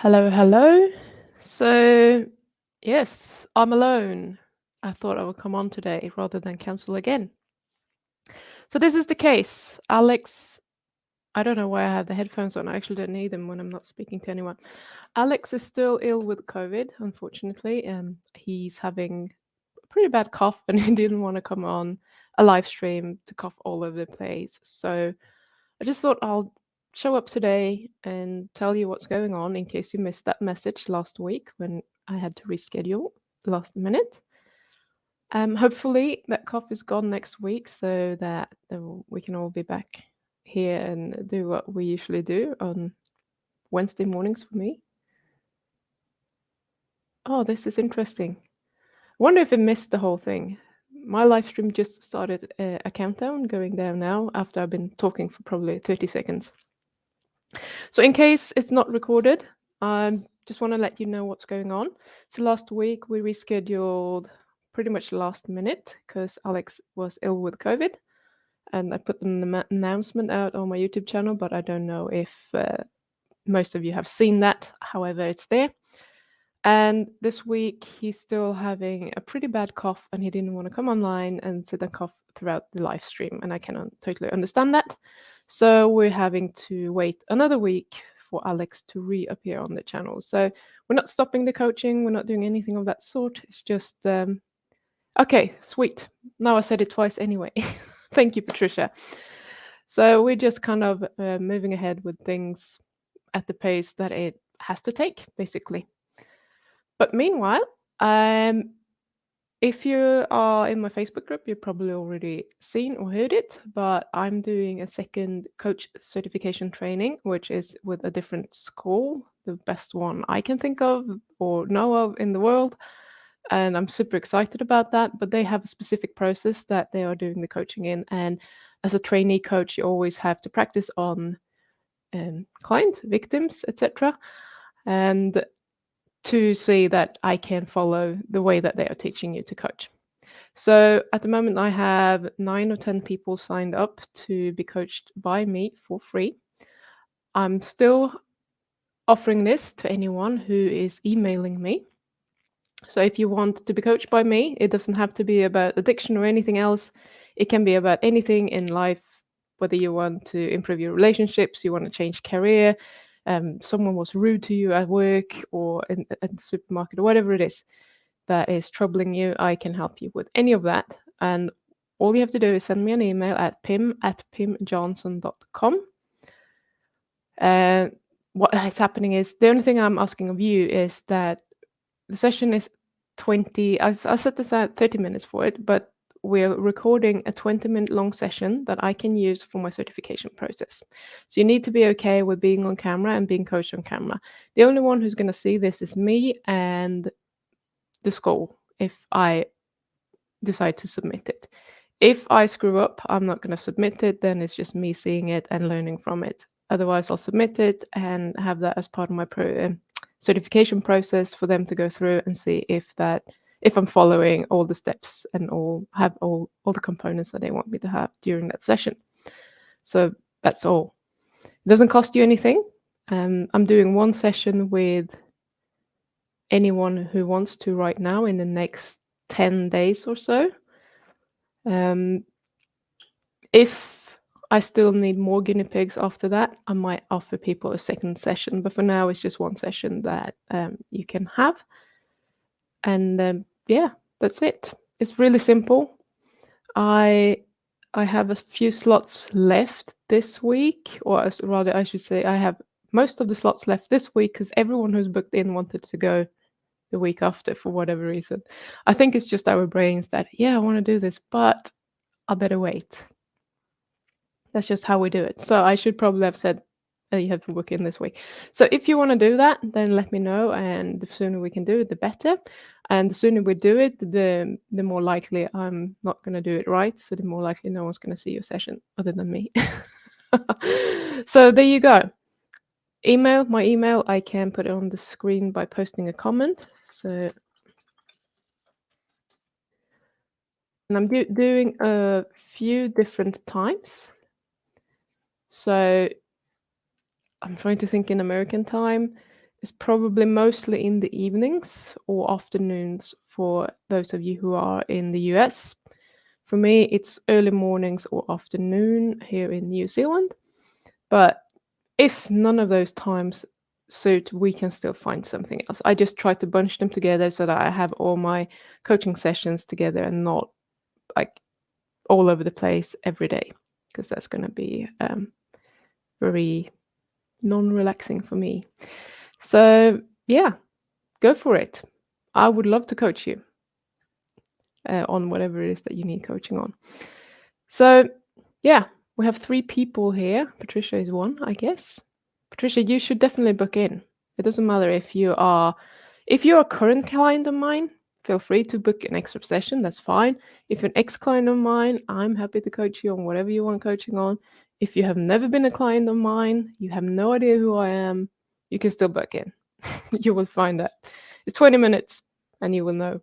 Hello, hello. So, yes, I'm alone. I thought I would come on today rather than cancel again. So, this is the case. Alex, I don't know why I have the headphones on. I actually don't need them when I'm not speaking to anyone. Alex is still ill with COVID, unfortunately, and he's having a pretty bad cough, and he didn't want to come on a live stream to cough all over the place. So, I just thought I'll show up today and tell you what's going on in case you missed that message last week when I had to reschedule last minute. Hopefully that cough is gone next week so that we can all be back here and do what we usually do on Wednesday mornings for me. Oh, this is interesting. Wonder if I missed the whole thing. My live stream just started a countdown going down now after I've been talking for probably 30 seconds. So in case it's not recorded, I just want to let you know what's going on. So last week we rescheduled pretty much last minute because Alex was ill with COVID, and I put an announcement out on my YouTube channel, but I don't know if most of you have seen that. However, it's there. And this week he's still having a pretty bad cough, and he didn't want to come online and sit and cough throughout the live stream, and I can totally understand that. So we're having to wait another week for Alex to reappear on the channel. So we're not stopping the coaching, we're not doing anything of that sort. It's just okay, sweet. Now I said it twice anyway. Thank you, Patricia. So we're just kind of moving ahead with things at the pace that it has to take, basically. But meanwhile, if you are in my Facebook group, you've probably already seen or heard it, but I'm doing a second coach certification training, which is with a different school, the best one I can think of or know of in the world. And I'm super excited about that. But they have a specific process that they are doing the coaching in. And as a trainee coach, you always have to practice on clients, victims, etc. And to see that I can follow the way that they are teaching you to coach. So at the moment, I have 9 or 10 people signed up to be coached by me for free. I'm still offering this to anyone who is emailing me. So if you want to be coached by me, it doesn't have to be about addiction or anything else. It can be about anything in life, whether you want to improve your relationships, you want to change career, someone was rude to you at work or in the supermarket or whatever it is that is troubling you, I can help you with any of that. And all you have to do is send me an email at pim@pimjansson.com. What is happening is the only thing I'm asking of you is that the session is 20. I set this at 30 minutes for it, but we're recording a 20-minute long session that I can use for my certification process. So you need to be okay with being on camera and being coached on camera. The only one who's going to see this is me and the school if I decide to submit it. If I screw up, I'm not going to submit it, then it's just me seeing it and learning from it. Otherwise, I'll submit it and have that as part of my certification process for them to go through and see if I'm following all the steps and have all the components that they want me to have during that session. So that's all. It doesn't cost you anything. I'm doing one session with anyone who wants to right now in the next 10 days or so. If I still need more guinea pigs after that, I might offer people a second session. But for now, it's just one session that you can have. And yeah, that's it. It's really simple. I have a few slots left this week, or rather, I should say, I have most of the slots left this week because everyone who's booked in wanted to go the week after for whatever reason. I think it's just our brains that, yeah, I want to do this, but I better wait. That's just how we do it. So I should probably have said you have to book in this week. So if you want to do that, then let me know, and the sooner we can do it, the better. And the sooner we do it, the more likely I'm not going to do it right. So the more likely no one's going to see your session other than me. So there you go. My email, I can put it on the screen by posting a comment. So, and I'm doing a few different times. So I'm trying to think in American time. It's probably mostly in the evenings or afternoons for those of you who are in the US. For me, it's early mornings or afternoon here in New Zealand. But if none of those times suit, we can still find something else. I just try to bunch them together so that I have all my coaching sessions together and not like all over the place every day, because that's going to be very non-relaxing for me. So yeah, go for it. I would love to coach you on whatever it is that you need coaching on. So yeah, we have 3 people here. Patricia is one, I guess. Patricia, you should definitely book in. It doesn't matter if you're a current client of mine, feel free to book an extra session. That's fine. If you're an ex-client of mine, I'm happy to coach you on whatever you want coaching on. If you have never been a client of mine, you have no idea who I am, you can still book in. You will find that. It's 20 minutes and you will know.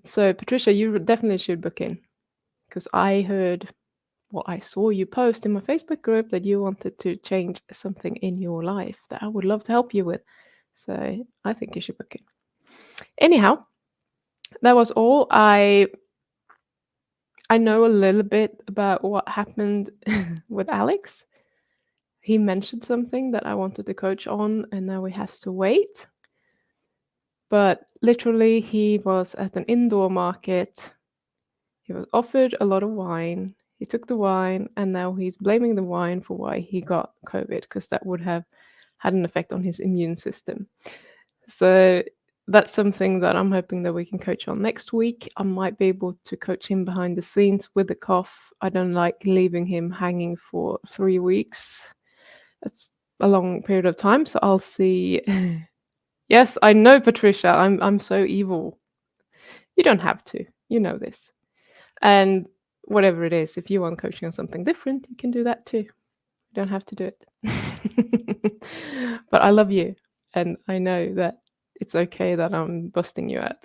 So Patricia, you definitely should book in, because I saw you post in my Facebook group that you wanted to change something in your life that I would love to help you with. So I think you should book in. Anyhow, that was all. I know a little bit about what happened with Alex. He mentioned something that I wanted to coach on, and now we have to wait. But literally, he was at an indoor market. He was offered a lot of wine. He took the wine, and now he's blaming the wine for why he got COVID, because that would have had an effect on his immune system. So that's something that I'm hoping that we can coach on next week. I might be able to coach him behind the scenes with the cough. I don't like leaving him hanging for 3 weeks. That's a long period of time, so I'll see. Yes, I know, Patricia. I'm so evil. You don't have to. You know this. And whatever it is, if you want coaching on something different, you can do that too. You don't have to do it. But I love you, and I know that it's okay that I'm busting you out.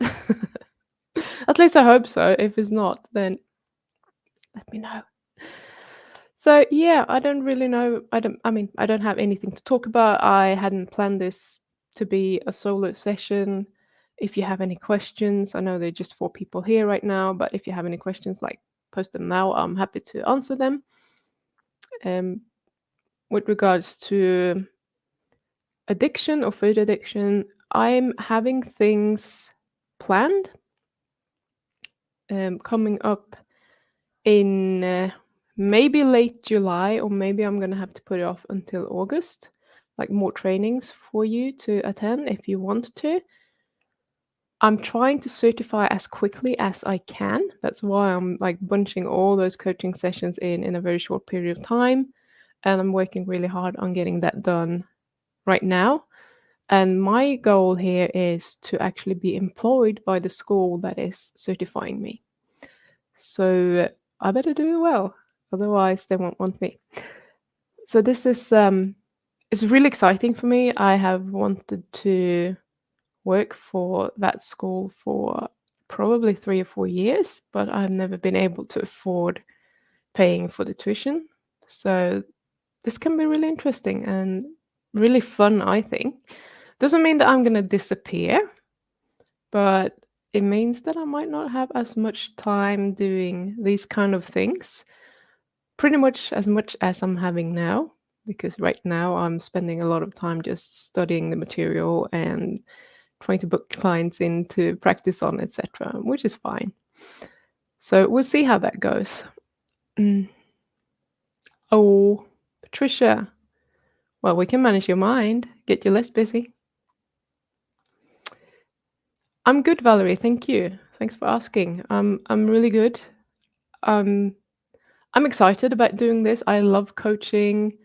At least I hope so. If it's not, then let me know. So yeah, I don't really know. I don't have anything to talk about. I hadn't planned this to be a solo session. If you have any questions, I know there are just 4 people here right now, but if you have any questions, like, post them now. I'm happy to answer them. With regards to addiction or food addiction, I'm having things planned coming up in maybe late July, or maybe I'm gonna have to put it off until August, like more trainings for you to attend if you want to. I'm trying to certify as quickly as I can. That's why I'm like bunching all those coaching sessions in a very short period of time, and I'm working really hard on getting that done right now. And my goal here is to actually be employed by the school that is certifying me. So I better do it well, otherwise they won't want me. So this is it's really exciting for me. I have wanted to work for that school for probably 3 or 4 years, but I've never been able to afford paying for the tuition. So this can be really interesting and really fun, I think. Doesn't mean that I'm going to disappear, but it means that I might not have as much time doing these kind of things, pretty much as I'm having now, because right now I'm spending a lot of time just studying the material and trying to book clients in to practice on, etc., which is fine. So we'll see how that goes. Oh, Patricia. Well, we can manage your mind, get you less busy. I'm good, Valerie. Thank you. Thanks for asking. I'm really good. I'm excited about doing this. I love coaching.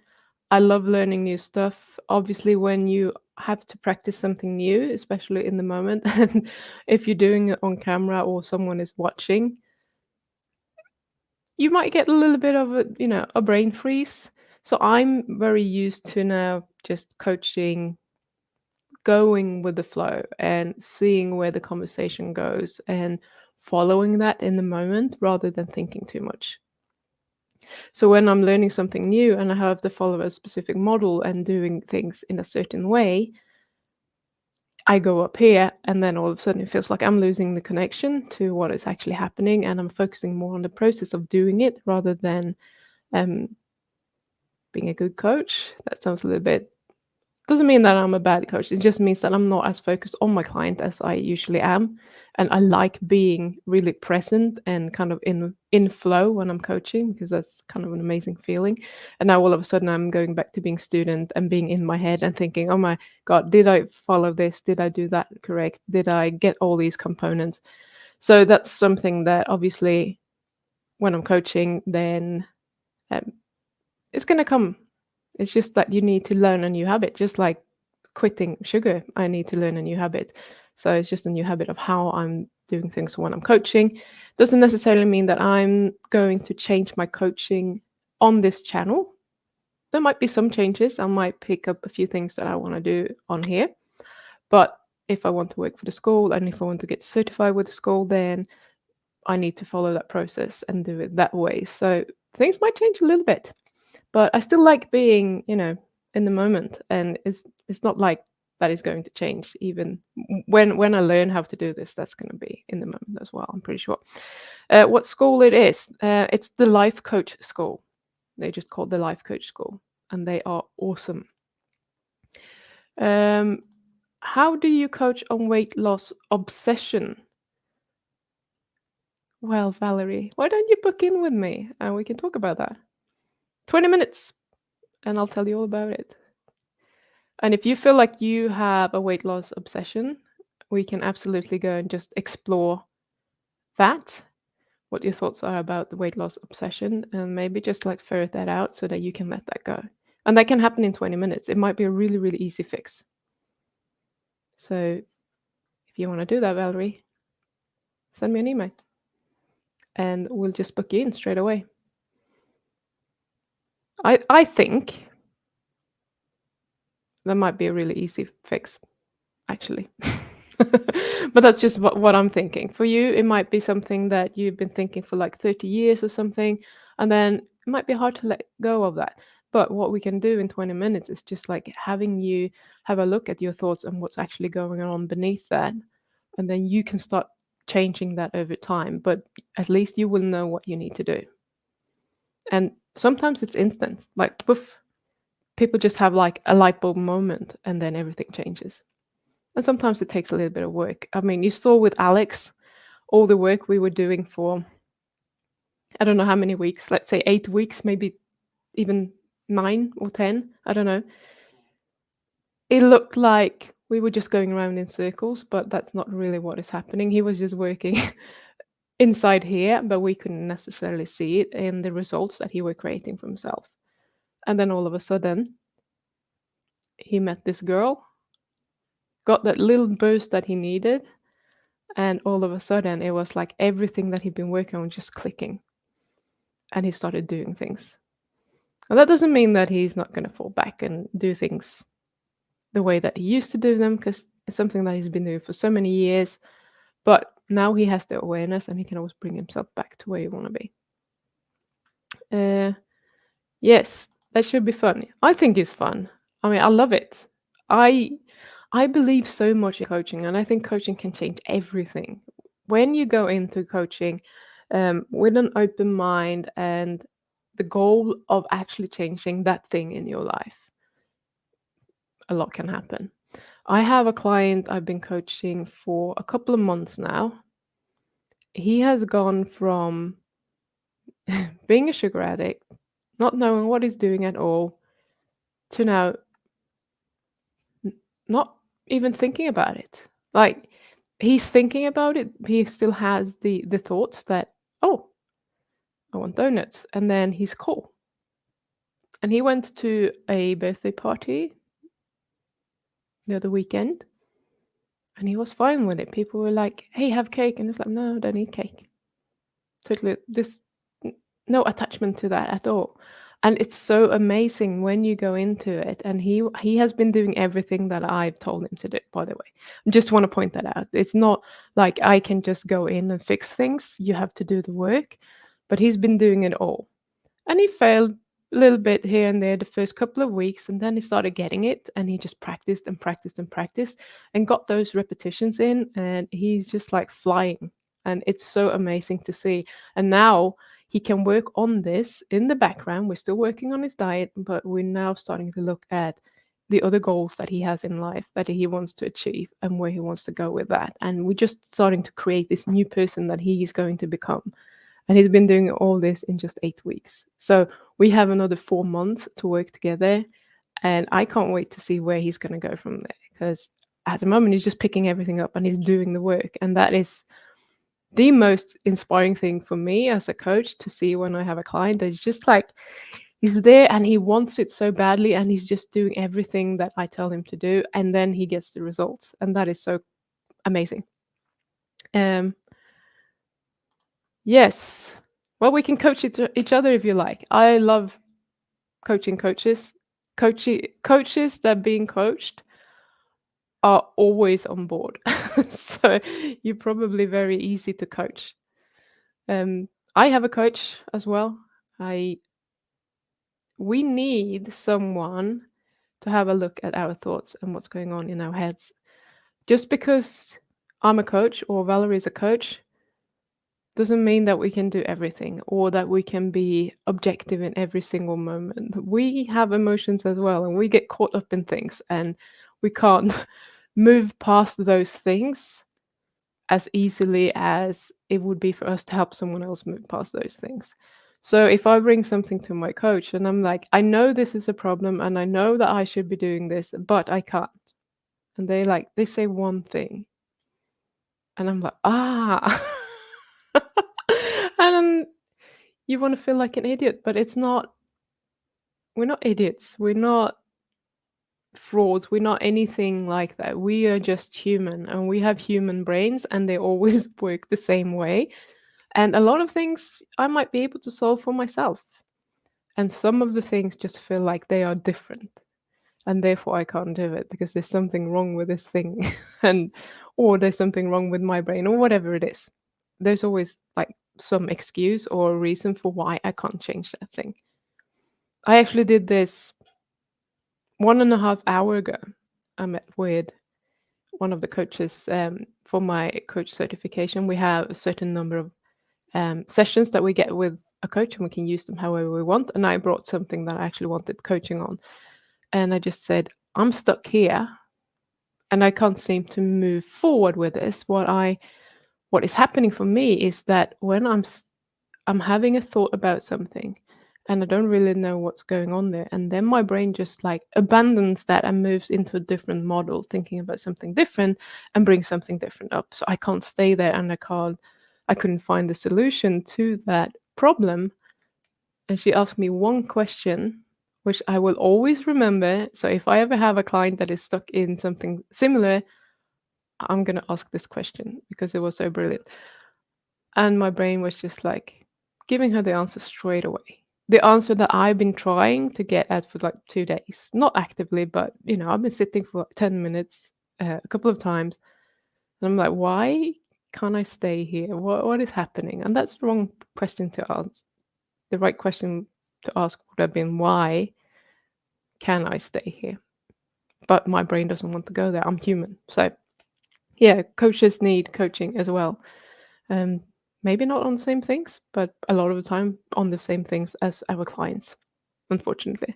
I love learning new stuff. Obviously, when you have to practice something new, especially in the moment, and if you're doing it on camera or someone is watching, you might get a little bit of a brain freeze. So I'm very used to now just coaching, going with the flow and seeing where the conversation goes and following that in the moment rather than thinking too much. So when I'm learning something new and I have to follow a specific model and doing things in a certain way, I go up here and then all of a sudden it feels like I'm losing the connection to what is actually happening, and I'm focusing more on the process of doing it rather than um, being a good coach. That sounds a little bit doesn't mean that I'm a bad coach. It just means that I'm not as focused on my client as I usually am. And I like being really present and kind of in flow when I'm coaching, because that's kind of an amazing feeling. And now all of a sudden I'm going back to being student and being in my head and thinking, oh my God, did I follow this? Did I do that correct? Did I get all these components? So that's something that obviously when I'm coaching, then um, it's going to come. It's just that you need to learn a new habit, just like quitting sugar. I need to learn a new habit. So it's just a new habit of how I'm doing things when I'm coaching. Doesn't necessarily mean that I'm going to change my coaching on this channel. There might be some changes. I might pick up a few things that I want to do on here. But if I want to work for the school and if I want to get certified with the school, then I need to follow that process and do it that way. So things might change a little bit. But I still like being, in the moment, and it's not like that is going to change even when I learn how to do this. That's going to be in the moment as well, I'm pretty sure. What school it is? It's the Life Coach School. They just call it the Life Coach School, and they are awesome. Um, how do you coach on weight loss obsession? Well, Valerie, why don't you book in with me and we can talk about that? 20 minutes, and I'll tell you all about it. And if you feel like you have a weight loss obsession, we can absolutely go and just explore that, what your thoughts are about the weight loss obsession, and maybe just like ferret that out so that you can let that go. And that can happen in 20 minutes. It might be a really, really easy fix. So if you want to do that, Valerie, send me an email and we'll just book you in straight away. I think that might be a really easy fix, actually. But that's just what I'm thinking. For you, it might be something that you've been thinking for like 30 years or something, and then it might be hard to let go of that. But what we can do in 20 minutes is just like having you have a look at your thoughts and what's actually going on beneath that. And then you can start changing that over time. But at least you will know what you need to do. And sometimes it's instant. Like poof, people just have like a light bulb moment and then everything changes. And sometimes it takes a little bit of work. I mean, you saw with Alex all the work we were doing for, I don't know how many weeks, let's say 8 weeks, maybe even 9 or 10, I don't know. It looked like we were just going around in circles, but that's not really what is happening. He was just working inside here, but we couldn't necessarily see it in the results that he was creating for himself. And then all of a sudden, he met this girl, got that little boost that he needed, and all of a sudden it was like everything that he'd been working on just clicking, and he started doing things. And that doesn't mean that he's not going to fall back and do things the way that he used to do them, because it's something that he's been doing for so many years. But now he has the awareness and he can always bring himself back to where you want to be. Yes, that should be fun. I think it's fun. I mean, I love it. I I believe so much in coaching, and I think coaching can change everything. When you go into coaching with an open mind and the goal of actually changing that thing in your life, a lot can happen. I have a client I've been coaching for a couple of months now. He has gone from being a sugar addict, not knowing what he's doing at all, to now not even thinking about it. Like he's thinking about it, he still has the thoughts that, oh, I want donuts, and then he's cool. And he went to a birthday party the other weekend, and he was fine with it. People were like, "Hey, have cake," and he's like, "No, I don't eat cake." Totally, this no attachment to that at all. And it's so amazing when you go into it. And he has been doing everything that I've told him to do, by the way. I just want to point that out. It's not like I can just go in and fix things. You have to do the work. But he's been doing it all. And he failed a little bit here and there the first couple of weeks, and then he started getting it, and he just practiced and practiced and practiced and got those repetitions in, and he's just like flying. And it's so amazing to see. And now he can work on this in the background. We're still working on his diet, but we're now starting to look at the other goals that he has in life that he wants to achieve and where he wants to go with that. And we're just starting to create this new person that he is going to become. And he's been doing all this in just 8 weeks. So we have another 4 months to work together. And I can't wait to see where he's going to go from there. Because at the moment, he's just picking everything up and he's doing the work. And that is the most inspiring thing for me as a coach to see when I have a client that is just like, he's there and he wants it so badly and he's just doing everything that I tell him to do. And then he gets the results. And that is so amazing. Um, yes. Well, we can coach each other if you like. I love coaching coaches. Coaches that are being coached are always on board. So you're probably very easy to coach. I have a coach as well. I We need someone to have a look at our thoughts and what's going on in our heads. Just because I'm a coach or Valerie is a coach doesn't mean that we can do everything or that we can be objective in every single moment. We have emotions as well, and we get caught up in things, and we can't move past those things as easily as it would be for us to help someone else move past those things. So if I bring something to my coach and I'm like, I know this is a problem and I know that I should be doing this, but I can't. And they say one thing and I'm like, ah. And you want to feel like an idiot, but it's not, we're not idiots. We're not frauds. We're not anything like that. We are just human and we have human brains and they always work the same way. And a lot of things I might be able to solve for myself. And some of the things just feel like they are different. And therefore I can't do it because there's something wrong with this thing. And or there's something wrong with my brain or whatever it is. There's always like some excuse or a reason for why I can't change that thing. I actually did this 1.5 hour ago. I met with one of the coaches for my coach certification. We have a certain number of sessions that we get with a coach and we can use them however we want. And I brought something that I actually wanted coaching on. And I just said, I'm stuck here and I can't seem to move forward with this. What is happening for me is that when I'm having a thought about something and I don't really know what's going on there. And then my brain just like abandons that and moves into a different model, thinking about something different and brings something different up. So I can't stay there and I couldn't find the solution to that problem. And she asked me one question, which I will always remember. So if I ever have a client that is stuck in something similar, I'm going to ask this question because it was so brilliant. And my brain was just like giving her the answer straight away. The answer that I've been trying to get at for like 2 days, not actively, but I've been sitting for like 10 minutes a couple of times. And I'm like, why can't I stay here? What is happening? And that's the wrong question to ask. The right question to ask would have been, why can I stay here? But my brain doesn't want to go there. I'm human. So yeah, coaches need coaching as well. Maybe not on the same things, but a lot of the time on the same things as our clients, unfortunately.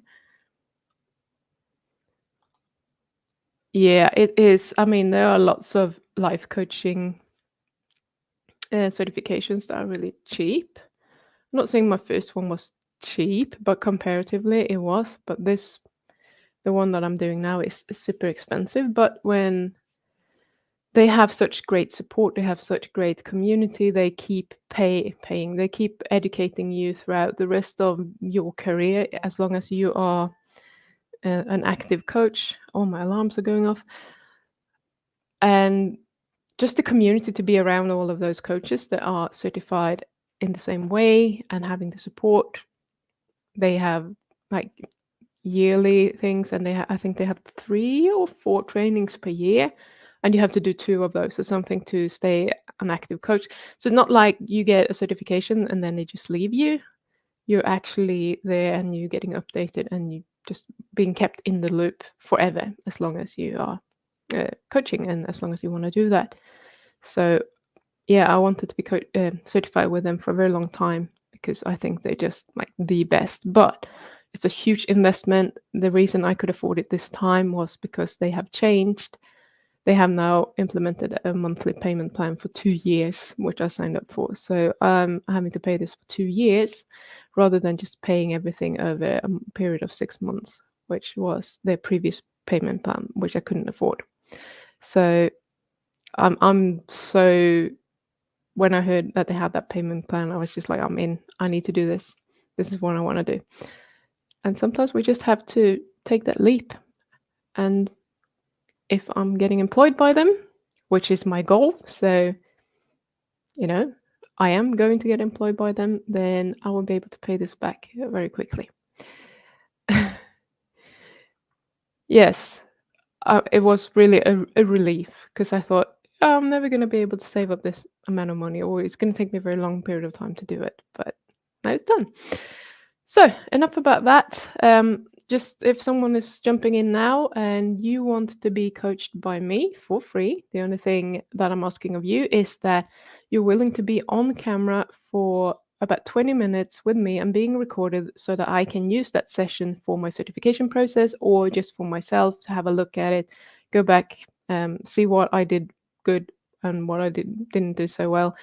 Yeah, it is. I mean, there are lots of life coaching certifications that are really cheap. I'm not saying my first one was cheap, but comparatively it was. But the one that I'm doing now is super expensive. But when they have such great support, they have such great community, they keep paying, they keep educating you throughout the rest of your career as long as you are an active coach. All my alarms are going off. And just the community to be around all of those coaches that are certified in the same way and having the support. They have like yearly things, and I think they have 3 or 4 trainings per year, and you have to do 2 of those or something to stay an active coach. So not like you get a certification and then they just leave you. you're actually there and you're getting updated and you just being kept in the loop forever as long as you are coaching and as long as you want to do that. So yeah, I wanted to be certified with them for a very long time because I think they're just like the best. But it's a huge investment. The reason I could afford it this time was because they have changed. They have now implemented a monthly payment plan for 2 years, which I signed up for. So I'm having to pay this for 2 years rather than just paying everything over a period of 6 months, which was their previous payment plan, which I couldn't afford. So I'm so when I heard that they had that payment plan, I was just like, I'm in. I need to do this. This is what I want to do. And sometimes we just have to take that leap. And if I'm getting employed by them, which is my goal, so, I am going to get employed by them, then I will be able to pay this back very quickly. Yes, it was really a relief because I thought, "Oh, I'm never going to be able to save up this amount of money, or it's going to take me a very long period of time to do it." But now it's done. So enough about that. Just if someone is jumping in now and you want to be coached by me for free, the only thing that I'm asking of you is that you're willing to be on camera for about 20 minutes with me and being recorded so that I can use that session for my certification process or just for myself to have a look at it, go back, see what I did good and what I didn't do so well,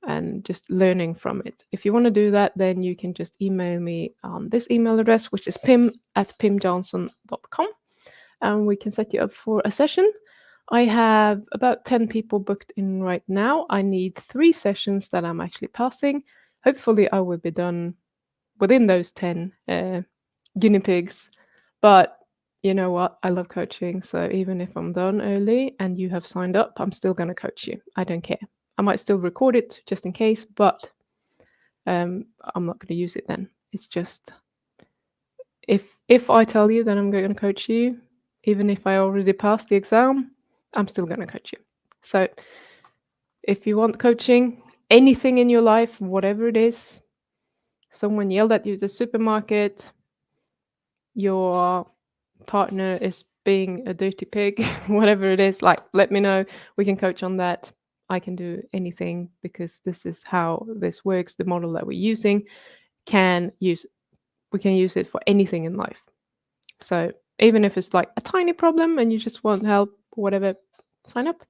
and just learning from it. If you want to do that, then you can just email me on this email address, which is pim@pimjansson.com, and we can set you up for a session. I have about 10 people booked in right now. I need 3 sessions that I'm actually passing. Hopefully, I will be done within those 10 guinea pigs. But you know what? I love coaching. So even if I'm done early and you have signed up, I'm still going to coach you. I don't care. I might still record it just in case, but I'm not going to use it then. It's just if I tell you that I'm going to coach you, even if I already passed the exam, I'm still going to coach you. So if you want coaching, anything in your life, whatever it is, someone yelled at you at the supermarket, your partner is being a dirty pig, whatever it is, like, let me know. We can coach on that. I can do anything because this is how this works. The model that we're using we can use it for anything in life. So even if it's like a tiny problem and you just want help, whatever, sign up.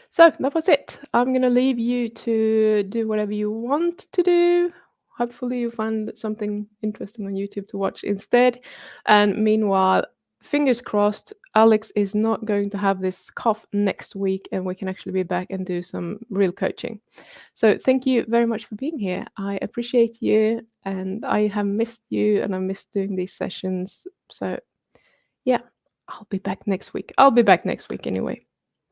So that was it. I'm going to leave you to do whatever you want to do. Hopefully you find something interesting on YouTube to watch instead. And meanwhile, fingers crossed, Alex is not going to have this cough next week and we can actually be back and do some real coaching. So thank you very much for being here. I appreciate you and I have missed you and I missed doing these sessions. So yeah, I'll be back next week. I'll be back next week anyway.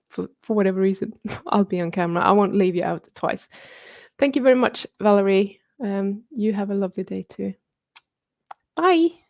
For whatever reason, I'll be on camera. I won't leave you out twice. Thank you very much, Valerie. You have a lovely day too. Bye.